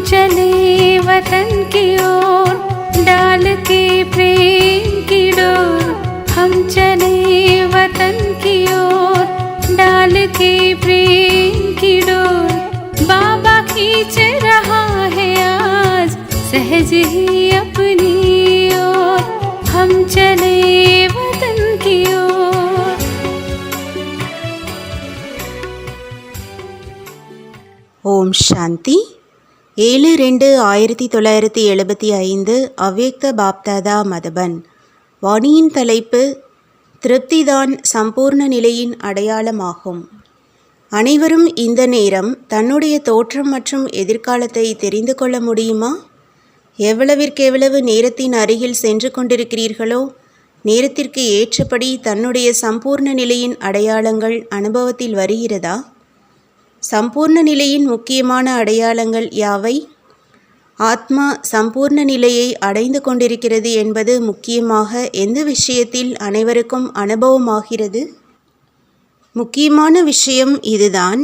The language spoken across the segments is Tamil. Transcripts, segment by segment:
चले वतन की ओर डाल के प्रेम की डोर। हम चले वतन की ओर डाल के प्रेम की डोर। बाबा खींच रहा है आज सहज ही अपनी ओर। हम चले वतन की ओर। ஓம் சாந்தி. 7/2/1975 அவ்யக்த பாப்தாதா மதுபன். வாணியின் தலைப்பு திருப்திதான் சம்பூர்ண நிலையின் அடையாளமாகும். அனைவரும் இந்த நேரம் தன்னுடைய தோற்றம் மற்றும் எதிர்காலத்தை தெரிந்து கொள்ள முடியுமா? எவ்வளவிற்கெவ்வளவு நேரத்தின் அருகில் சென்று கொண்டிருக்கிறீர்களோ நேரத்திற்கு ஏற்றபடி தன்னுடைய சம்பூர்ண நிலையின் அடையாளங்கள் அனுபவத்தில் வருகிறதா? சம்பூர்ண நிலையின் முக்கியமான அடையாளங்கள் யாவை? ஆத்மா சம்பூர்ண நிலையை அடைந்து கொண்டிருக்கிறது என்பது முக்கியமாக எந்த விஷயத்தில் அனைவருக்கும் அனுபவமாகிறது? முக்கியமான விஷயம் இதுதான்.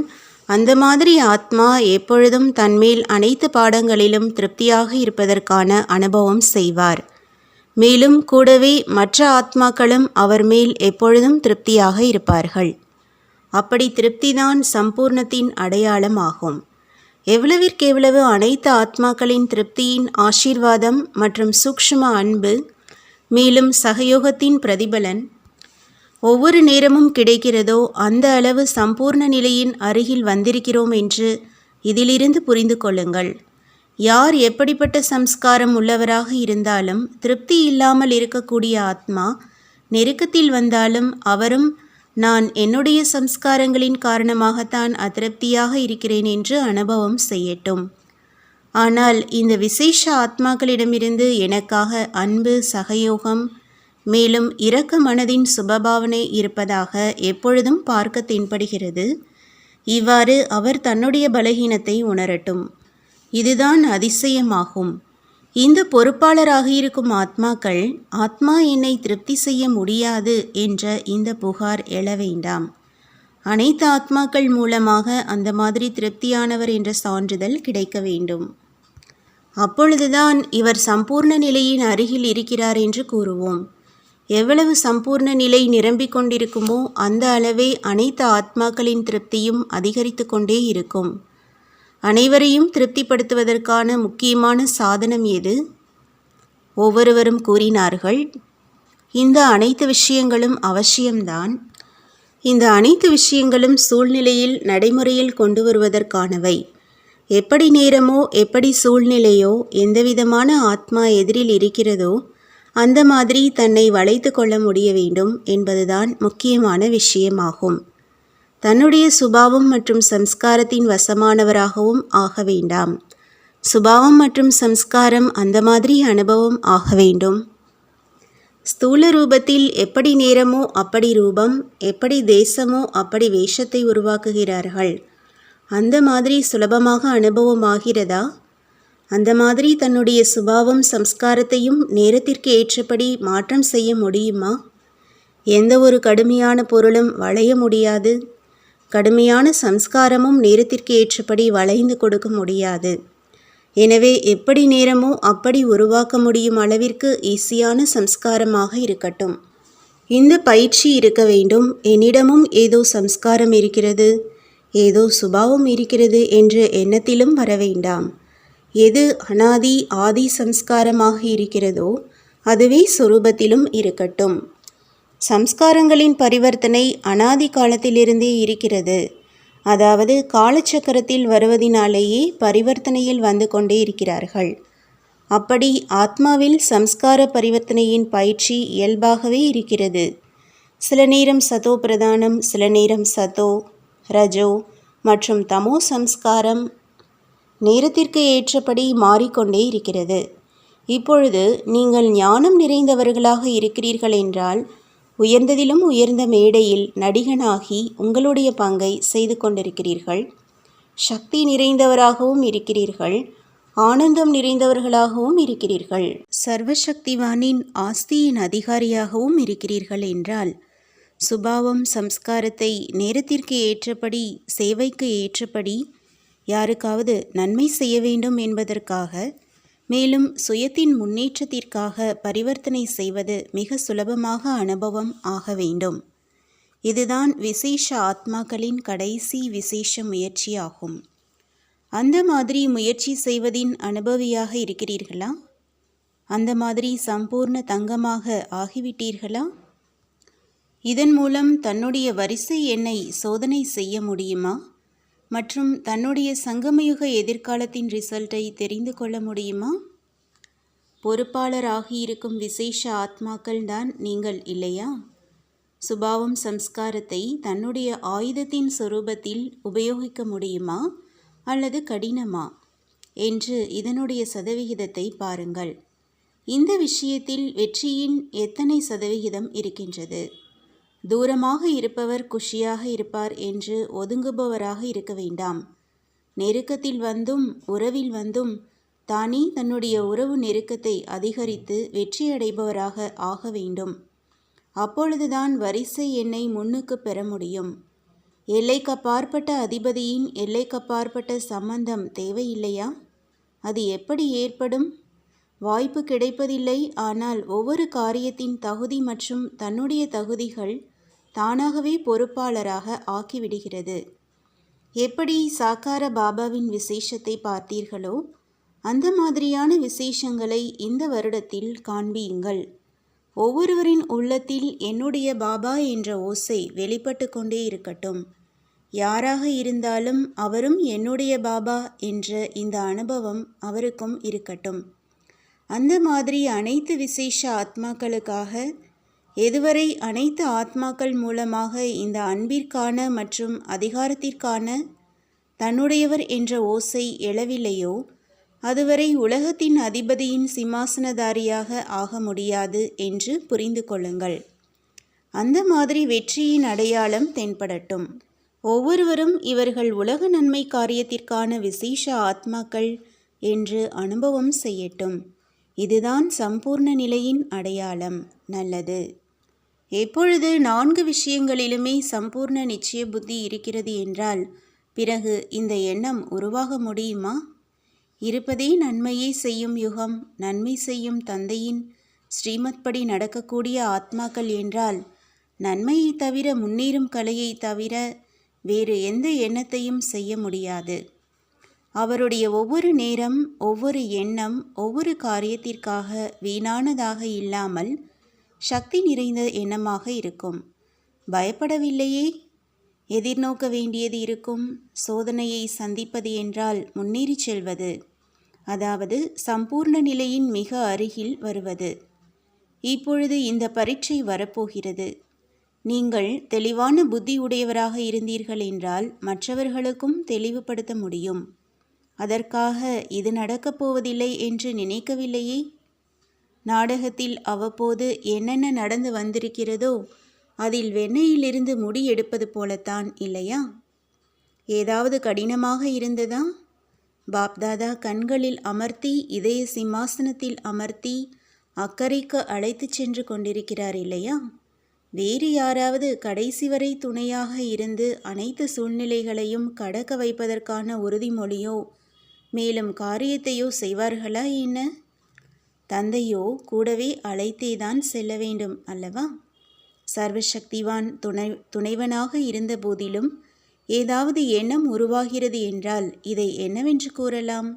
அந்த மாதிரி ஆத்மா எப்பொழுதும் தன்மேல் அனைத்து பாடங்களிலும் திருப்தியாக இருப்பதற்கான அனுபவம் செய்வார். மேலும் கூடவே மற்ற ஆத்மாக்களும் அவர் மேல் எப்பொழுதும் திருப்தியாக இருப்பார்கள். அப்படி திருப்திதான் சம்பூர்ணத்தின் அடையாளமாகும். எவ்வளவிற்கெவ்வளவு அனைத்து ஆத்மாக்களின் திருப்தியின் ஆசீர்வாதம் மற்றும் சூக்ஷ்ம அன்பு மேலும் சகயோகத்தின் பிரதிபலன் ஒவ்வொரு நேரமும் கிடைக்கிறதோ அந்த அளவு சம்பூர்ண நிலையின் அருகில் வந்திருக்கிறோம் என்று இதிலிருந்து புரிந்து கொள்ளுங்கள். யார் எப்படிப்பட்ட சம்ஸ்காரம் உள்ளவராக இருந்தாலும் திருப்தி இல்லாமல் இருக்கக்கூடிய ஆத்மா நெருக்கத்தில் வந்தாலும் அவரும் நான் என்னுடைய சம்ஸ்காரங்களின் காரணமாகத்தான் அதிருப்தியாக இருக்கிறேன் என்று அனுபவம் செய்யட்டும். ஆனால் இந்த விசேஷ ஆத்மாக்களிடமிருந்து எனக்காக அன்பு, சகயோகம் மேலும் இரக்க மனதின் சுபபாவனை இருப்பதாக எப்பொழுதும் பார்க்க தென்படுகிறது. இவ்வாறு அவர் தன்னுடைய பலகீனத்தை உணரட்டும். இதுதான் அதிசயமாகும். இந்த பொறுப்பாளராக இருக்கும் ஆத்மாக்கள் ஆத்மா என்னை திருப்தி செய்ய முடியாது என்ற இந்த புகார் எழ வேண்டாம். அனைத்து ஆத்மாக்கள் மூலமாக அந்த மாதிரி திருப்தியானவர் என்ற சான்றிதழ் கிடைக்க வேண்டும். அப்பொழுதுதான் இவர் சம்பூர்ண நிலையின் அருகில் இருக்கிறார் என்று கூறுவோம். எவ்வளவு சம்பூர்ண நிலை நிரம்பிக் கொண்டிருக்குமோ அந்த அளவே அனைத்து ஆத்மாக்களின் திருப்தியும் அதிகரித்து கொண்டே இருக்கும். அனைவரையும் திருப்திப்படுத்துவதற்கான முக்கியமான சாதனம் எது? ஒவ்வொருவரும் கூறினார்கள், இந்த அனைத்து விஷயங்களும் அவசியம்தான். இந்த அனைத்து விஷயங்களும் சூழ்நிலையில் நடைமுறையில் கொண்டு வருவதற்கானவை. எப்படி நேரமோ எப்படி சூழ்நிலையோ எந்தவிதமான ஆத்மா எதிரில் இருக்கிறதோ அந்த மாதிரி தன்னை வளைத்து கொள்ள முடிய வேண்டும் என்பதுதான் முக்கியமான விஷயமாகும். தன்னுடைய சுபாவம் மற்றும் சம்ஸ்காரத்தின் வசமானவராகவும் ஆக வேண்டாம். சுபாவம் மற்றும் சம்ஸ்காரம் அந்த மாதிரி அனுபவம் ஆக வேண்டும். ஸ்தூல ரூபத்தில் எப்படி நேரமோ அப்படி ரூபம், எப்படி தேசமோ அப்படி வேஷத்தை உருவாக்குகிறார்கள். அந்த மாதிரி சுலபமாக அனுபவம் ஆகிறதா? அந்த மாதிரி தன்னுடைய சுபாவம் சம்ஸ்காரத்தையும் நேரத்திற்கு ஏற்றபடி மாற்றம் செய்ய முடியுமா? எந்த ஒரு கடுமையான பொருளும் வளைய முடியாது. கடுமையான சம்ஸ்காரமும் நேரத்திற்கு ஏற்றபடி வளைந்து கொடுக்க முடியாது. எனவே எப்படி நேரமோ அப்படி உருவாக்க முடியும் அளவிற்கு ஈஸியான சம்ஸ்காரமாக இருக்கட்டும். இந்த பயிற்சி இருக்க வேண்டும். என்னிடமும் ஏதோ சம்ஸ்காரம் இருக்கிறது, ஏதோ சுபாவம் இருக்கிறது என்ற எண்ணத்திலும் வர வேண்டாம். எது அனாதி ஆதி சம்ஸ்காரமாக இருக்கிறதோ அதுவே சொரூபத்திலும் இருக்கட்டும். சம்ஸ்காரங்களின் பரிவர்த்தனை அனாதி காலத்திலிருந்தே இருக்கிறது. அதாவது காலச்சக்கரத்தில் வருவதினாலேயே பரிவர்த்தனையில் வந்து கொண்டே இருக்கிறார்கள். அப்படி ஆத்மாவில் சம்ஸ்கார பரிவர்த்தனையின் பயிற்சி இயல்பாகவே இருக்கிறது. சில நேரம் சதோ பிரதானம், சில நேரம் சதோ, ரஜோ மற்றும் தமோ சம்ஸ்காரம் நேரத்திற்கு ஏற்றபடி மாறிக்கொண்டே இருக்கிறது. இப்பொழுது நீங்கள் ஞானம் நிறைந்தவர்களாக இருக்கிறீர்கள் என்றால் உயர்ந்ததிலும் உயர்ந்த மேடையில் நடிகனாகி உங்களுடைய பங்கை செய்து கொண்டிருக்கிறீர்கள். சக்தி நிறைந்தவராகவும் இருக்கிறீர்கள், ஆனந்தம் நிறைந்தவர்களாகவும் இருக்கிறீர்கள், சர்வசக்திவானின் ஆஸ்தியின் அதிகாரியாகவும் இருக்கிறீர்கள் என்றால் சுபாவம் சம்ஸ்காரத்தை நேரத்திற்கு ஏற்றபடி சேவைக்கு ஏற்றபடி யாருக்காவது நன்மை செய்ய வேண்டும் என்பதற்காக மேலும் சுயத்தின் முன்னேற்றத்திற்காக பரிவர்த்தனை செய்வது மிக சுலபமாக அனுபவம் ஆக வேண்டும். இதுதான் விசேஷ ஆத்மாக்களின் கடைசி விசேஷ முயற்சியாகும். அந்த மாதிரி முயற்சி செய்வதின் அனுபவியாக இருக்கிறீர்களா? அந்த மாதிரி சம்பூர்ண தங்கமாக ஆகிவிட்டீர்களா? இதன் மூலம் தன்னுடைய வரிசை எண்ணை சோதனை செய்ய முடியுமா மற்றும் தன்னுடைய சங்கமயுக எதிர்காலத்தின் ரிசல்ட்டை தெரிந்து கொள்ள முடியுமா? பொறுப்பாளர் ஆகியிருக்கும் விசேஷ ஆத்மாக்கள் தான் நீங்கள் இல்லையா? சுபாவம் சம்ஸ்காரத்தை தன்னுடைய ஆயுதத்தின் சொரூபத்தில் உபயோகிக்க முடியுமா அல்லது கடினமா என்று இதனுடைய சதவிகிதத்தை பாருங்கள். இந்த விஷயத்தில் வெற்றியின் எத்தனை சதவிகிதம் இருக்கின்றது? தூரமாக இருப்பவர் குஷியாக இருப்பார் என்று ஒதுங்குபவராக இருக்க வேண்டாம். நெருக்கத்தில் வந்தும் உறவில் வந்தும் தானே தன்னுடைய உறவு நெருக்கத்தை அதிகரித்து வெற்றியடைபவராக ஆக வேண்டும். அப்பொழுதுதான் வரிசை எண்ணை முன்னுக்கு பெற முடியும். எல்லைக்கப்பாற்பட்ட அதிபதியின் எல்லைக்கப்பாற்பட்ட சம்பந்தம் தேவையில்லையா? அது எப்படி ஏற்படும்? வாய்ப்பு கிடைப்பதில்லை. ஆனால் ஒவ்வொரு காரியத்தின் தகுதி மற்றும் தன்னுடைய தகுதிகள் தானாகவே பொறுப்பாளராக ஆக்கிவிடுகிறது. எப்படி சாக்கார பாபாவின் விசேஷத்தை பார்த்தீர்களோ அந்த மாதிரியான விசேஷங்களை இந்த வருடத்தில் காண்பியுங்கள். ஒவ்வொருவரின் உள்ளத்தில் என்னுடைய பாபா என்ற ஓசை வெளிப்பட்டு கொண்டே இருக்கட்டும். யாராக இருந்தாலும் அவரும் என்னுடைய பாபா என்ற இந்த அனுபவம் அவருக்கும் இருக்கட்டும். அந்த மாதிரி அனைத்து விசேஷ ஆத்மாக்களுக்காக எதுவரை அனைத்து ஆத்மாக்கள் மூலமாக இந்த அன்பிற்கான மற்றும் அதிகாரத்திற்கான தன்னுடையவர் என்ற ஓசை எழவில்லையோ அதுவரை உலகத்தின் அதிபதியின் சிம்மாசனதாரியாக ஆக முடியாது என்று புரிந்து கொள்ளுங்கள். அந்த மாதிரி வெற்றியின் அடையாளம் தென்படட்டும். ஒவ்வொருவரும் இவர்கள் உலக நன்மை காரியத்திற்கான விசேஷ ஆத்மாக்கள் என்று அனுபவம் செய்யட்டும். இதுதான் சம்பூர்ண நிலையின் அடையாளம். நல்லது. எப்பொழுது 4 விஷயங்களிலுமே சம்பூர்ண நிச்சய புத்தி இருக்கிறது என்றால் பிறகு இந்த எண்ணம் உருவாக முடியுமா? இருப்பதே நன்மையே செய்யும் யுகம், நன்மை செய்யும் தந்தையின் ஸ்ரீமத் படி நடக்கக்கூடிய ஆத்மாக்கள் என்றால் நன்மையை தவிர முன்னேறும் கலையை தவிர வேறு எந்த எண்ணத்தையும் செய்ய முடியாது. அவருடைய ஒவ்வொரு நேரம், ஒவ்வொரு எண்ணம், ஒவ்வொரு காரியத்திற்காக வீணானதாக இல்லாமல் சக்தி நிறைந்த எண்ணமாக இருக்கும். பயப்படவில்லையே? எதிர்நோக்க வேண்டியது இருக்கும். சோதனையை சந்திப்பது என்றால் முன்னேறி செல்வது, அதாவது சம்பூர்ண நிலையின் மிக அருகில் வருவது. இப்பொழுது இந்த பரீட்சை வரப்போகிறது. நீங்கள் தெளிவான புத்தி உடையவராக இருந்தீர்கள் என்றால் மற்றவர்களுக்கும் தெளிவுபடுத்த முடியும். அதற்காக இது நடக்கப் போவதில்லை என்று நினைக்கவில்லையே? நாடகத்தில் அவ்வப்போது என்னென்ன நடந்து வந்திருக்கிறதோ அதில் வெண்ணெயிலிருந்து முடி எடுப்பது போலத்தான் இல்லையா? ஏதாவது கடினமாக இருந்ததா? பாப்தாதா கண்களில் அமர்த்தி இதய சிம்மாசனத்தில் அமர்த்தி அக்கறைக்கு அழைத்து சென்று கொண்டிருக்கிறார் இல்லையா? வேறு யாராவது கடைசி வரை துணையாக இருந்து அனைத்து சூழ்நிலைகளையும் கடக்க வைப்பதற்கான உறுதிமொழியோ மேலும் காரியத்தையோ செய்வார்களா என்ன? தந்தையோ கூடவே அழைத்தேதான் செல்ல வேண்டும் அல்லவா? சர்வசக்திவான் துணைவனாக இருந்த போதிலும் ஏதாவது எண்ணம் உருவாகிறது என்றால் இதை என்னவென்று கூறலாம்?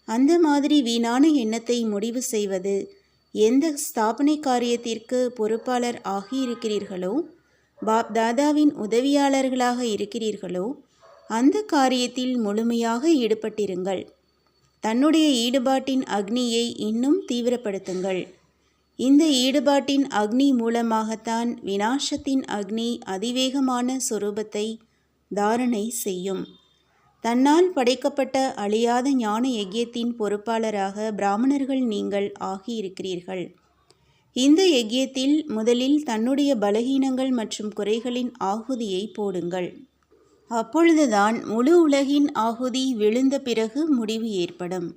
அந்த மாதிரி வீணான எண்ணத்தை முடிவு செய்வது, எந்த ஸ்தாபனை காரியத்திற்கு பொறுப்பாளர் ஆகியிருக்கிறீர்களோ, பாப் தாதாவின் உதவியாளர்களாக இருக்கிறீர்களோ அந்த காரியத்தில் முழுமையாக ஈடுபட்டிருங்கள். தன்னுடைய ஈடுபாட்டின் அக்னியை இன்னும் தீவிரப்படுத்துங்கள். இந்த ஈடுபாட்டின் அக்னி மூலமாகத்தான் விநாசத்தின் அக்னி அதிவேகமான சொரூபத்தை தாரணை செய்யும். தன்னால் படைக்கப்பட்ட அழியாத ஞான யஜ்யத்தின் பொறுப்பாளராக பிராமணர்கள் நீங்கள் ஆகியிருக்கிறீர்கள். இந்த யஜ்யத்தில் முதலில் தன்னுடைய பலகீனங்கள் மற்றும் குறைகளின் ஆகுதியை போடுங்கள். அப்பொழுதுதான் முழு உலகின் ஆகுதி விழுந்த பிறகு முடிவு ஏற்படும்.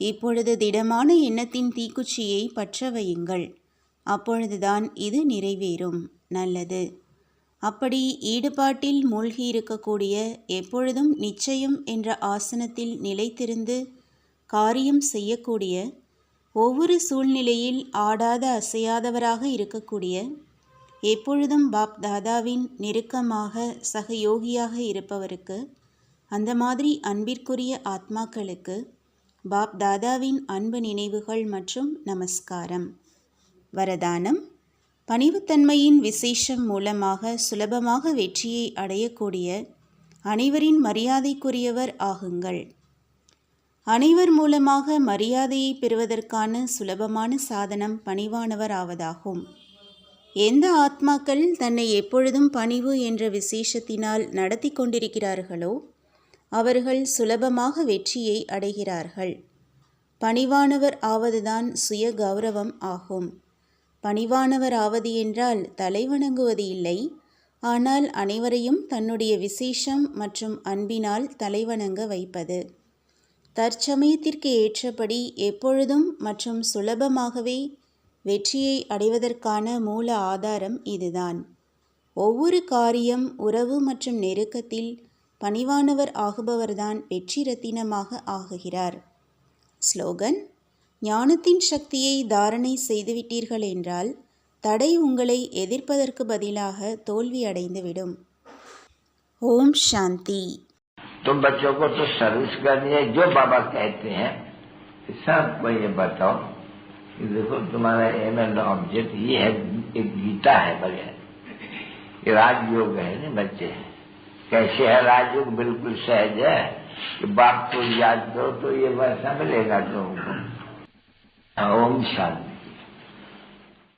இப்பொழுது திடமான எண்ணத்தின் தீக்குச்சியை பற்ற வையுங்கள். அப்பொழுதுதான் இது நிறைவேறும். நல்லது. அப்படி ஈடுபாட்டில் மூழ்கி இருக்கக்கூடிய, எப்பொழுதும் நிச்சயம் என்ற ஆசனத்தில் நிலைத்திருந்து காரியம் செய்யக்கூடிய, ஒவ்வொரு சூழ்நிலையில் ஆடாத அசையாதவராக இருக்கக்கூடிய, எப்பொழுதும் பாப் தாதாவின் நெருக்கமாக சகயோகியாக இருப்பவருக்கு, அந்த மாதிரி அன்பிற்குரிய ஆத்மாக்களுக்கு பாப் தாதாவின் அன்பு நினைவுகள் மற்றும் நமஸ்காரம். வரதானம்: பணிவுத்தன்மையின் விசேஷம் மூலமாக சுலபமாக வெற்றியை அடையக்கூடிய அனைவரின் மரியாதைக்குரியவர் ஆகுங்கள். அனைவர் மூலமாக மரியாதையை பெறுவதற்கான சுலபமான சாதனம் பணிவானவர் ஆவதாகும். எந்த ஆத்மாக்கள் தன்னை எப்பொழுதும் பணிவு என்ற விசேஷத்தினால் நடத்தி கொண்டிருக்கிறார்களோ அவர்கள் சுலபமாக வெற்றியை அடைகிறார்கள். பணிவானவர் ஆவதுதான் சுய கௌரவம் ஆகும். பணிவானவர் ஆவது என்றால் தலைவணங்குவது இல்லை, ஆனால் அனைவரையும் தன்னுடைய விசேஷம் மற்றும் அன்பினால் தலைவணங்க வைப்பது. தற்சமயத்திற்கு ஏற்றபடி எப்பொழுதும் மற்றும் சுலபமாகவே வெற்றியை அடைவதற்கான மூல ஆதாரம் இதுதான். ஒவ்வொரு காரியம், உறவு மற்றும் நெருக்கத்தில் பணிவானவர் ஆகுபவர்தான் வெற்றி ரத்தினமாக ஆகுகிறார். ஸ்லோகன்: ஞானத்தின் சக்தியை தாரணை செய்துவிட்டீர்கள் என்றால் தடை உங்களை எதிர்ப்பதற்கு பதிலாக தோல்வி அடைந்துவிடும். ஓம் சாந்தி. तुम बच्चों को तो सर्विस करनी है, जो बाबा कहते हैं सबको ये बताओ कि देखो तुम्हारा एम एंड ऑब्जेक्ट ये है, एक गीता है बढ़िया, ये राजयोग है ना बच्चे। कैसे है राजयोग? बिल्कुल सहज है कि बाप को याद करो तो ये वैसा मिलेगा तुमको। ओम शांति।